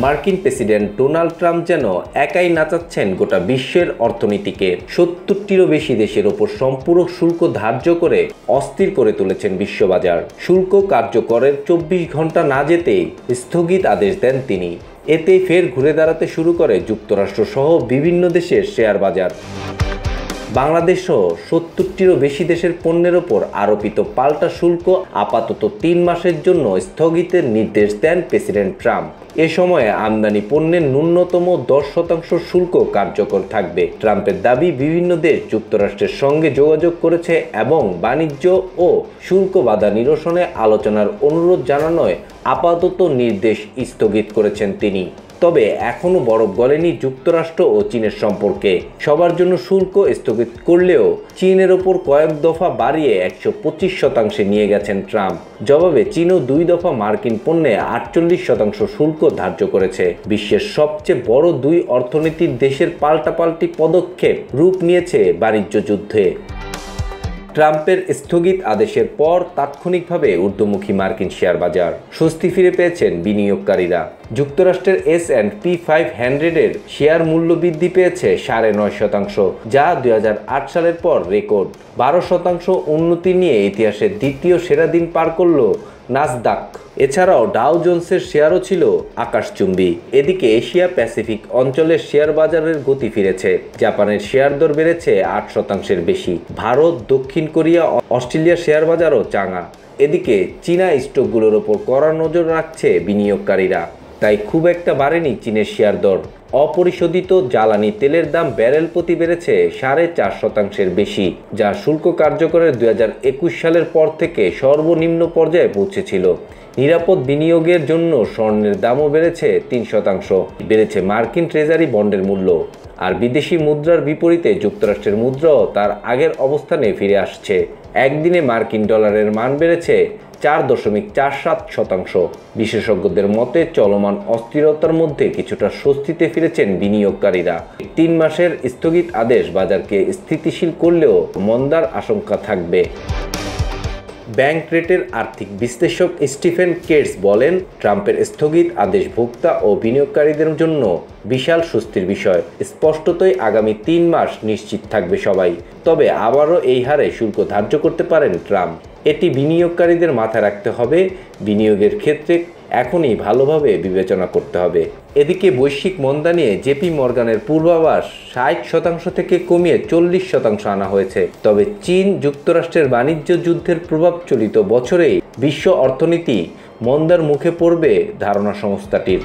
মার্কিন president Donald Trump যেন একাই নাচাচ্ছেন গোটা বিশ্বের অর্থনীতিকে। 70টিরও বেশি দেশের ওপর সম্পূরক শুল্ক ধার্য করে অস্থির করে তুলেছেন বিশ্ববাজার। শুল্ক কার্যকরের 24 ঘন্টা না যেতেই স্থগিত আদেশ দেন তিনি। এতেই ফের ঘুরে দাঁড়াতে শুরু করে যুক্তরাষ্ট্র সহ বিভিন্ন দেশের শেয়ার বাজার। বাংলাদেশ সহ 70টিরও বেশি দেশের পণ্যের ওপর আরোপিত পাল্টা শুল্ক আপাতত 3 মাসের জন্য স্থগিতের নির্দেশ দেন প্রেসিডেন্ট ট্রাম্প। এ সময়ে আমদানি পণ্যের ন্যূনতম 10% শুল্ক কার্যকর থাকবে। ট্রাম্পের দাবি, বিভিন্ন দেশ যুক্তরাষ্ট্রের সঙ্গে যোগাযোগ করেছে এবং বাণিজ্য ও শুল্ক বাধা নিরসনে আলোচনার অনুরোধ জানানোয় আপাতত নির্দেশ স্থগিত করেছেন তিনি। তবে এখনও বরফ গলেনি যুক্তরাষ্ট্র ও চীনের সম্পর্কে। সবার জন্য শুল্ক স্থগিত করলেও চীনের ওপর কয়েক দফা বাড়িয়ে 125% নিয়ে গেছেন ট্রাম্প। জবাবে চীনও 2 দফা মার্কিন পণ্যে 48% শুল্ক ধার্য করেছে। বিশ্বের সবচেয়ে বড় 2 অর্থনীতির দেশের পাল্টাপাল্টি পদক্ষেপ রূপ নিয়েছে বাণিজ্য যুদ্ধে। ট্রাম্পের স্থগিত আদেশের পর তাৎক্ষণিকভাবে ঊর্ধ্বমুখী মার্কিন শেয়ার বাজার। স্বস্তি ফিরে পেয়েছেন বিনিয়োগকারীরা। যুক্তরাষ্ট্রের S&P 500-এর শেয়ার মূল্য বৃদ্ধি পেয়েছে 9.5%, যা 2008 সালের পর রেকর্ড। 12% উন্নতি নিয়ে ইতিহাসের দ্বিতীয় সেরা দিন পার করল নাসদাক। এছাড়াও ডাও জোন্সের শেয়ারও ছিল আকাশচুম্বী। এদিকে এশিয়া প্যাসিফিক অঞ্চলের শেয়ার বাজারের গতি ফিরেছে। জাপানের শেয়ার দর বেড়েছে 8%-এর বেশি। ভারত, দক্ষিণ কোরিয়া, অস্ট্রেলিয়ার শেয়ার বাজারও চাঙা। এদিকে চীনা স্টকগুলোর ওপর কড়া নজর রাখছে বিনিয়োগকারীরা। তাই খুব একটা বাড়েনি চীনের শেয়ার দর। অপরিশোধিত জ্বালানি তেলের দাম ব্যারেল প্রতি বেড়েছে 4.5%-এর বেশি, যা শুল্ক কার্যকরের 2021 সালের পর থেকে সর্বনিম্ন পর্যায়ে পৌঁছেছিল। নিরাপদ বিনিয়োগের জন্য স্বর্ণের দামও বেড়েছে 3%। বেড়েছে মার্কিন ট্রেজারি বন্ডের মূল্য। আর বিদেশি মুদ্রার বিপরীতে যুক্তরাষ্ট্রের মুদ্রাও তার আগের অবস্থানে ফিরে আসছে। একদিনে মার্কিন ডলারের মান বেড়েছে 4.47%। বিশেষজ্ঞদের মতে চলমান অস্থিরতার মধ্যে কিছুটা স্বস্তিতে ফিরেছেন বিনিয়োগকারীরা। 3 মাসের স্থগিত আদেশ বাজারকে স্থিতিশীল করলেও মন্দার আশঙ্কা থাকবে। ব্যাংক রেটের আর্থিক বিশ্লেষক স্টিফেন কেটস বলেন, ট্রাম্পের স্থগিত আদেশ ভোক্তা ও বিনিয়োগকারীদের জন্য বিশাল স্বস্তির বিষয়। স্পষ্টতই আগামী 3 মাস নিশ্চিত থাকবে সবাই। তবে আবারও এই হারে শুল্ক ধার্য করতে পারেন ট্রাম্প। এটি বিনিয়োগকারীদের মাথায় রাখতে হবে। বিনিয়োগের ক্ষেত্রে এখনই ভালোভাবে বিবেচনা করতে হবে। এদিকে বৈশ্বিক মন্দা নিয়ে জেপি মর্গানের পূর্বাভাস 60% থেকে কমিয়ে 40% আনা হয়েছে। তবে চীন যুক্তরাষ্ট্রের বাণিজ্য যুদ্ধের প্রভাব চলিত বছরেই বিশ্ব অর্থনীতি মন্দার মুখে পড়বে ধারণা সংস্থাটির।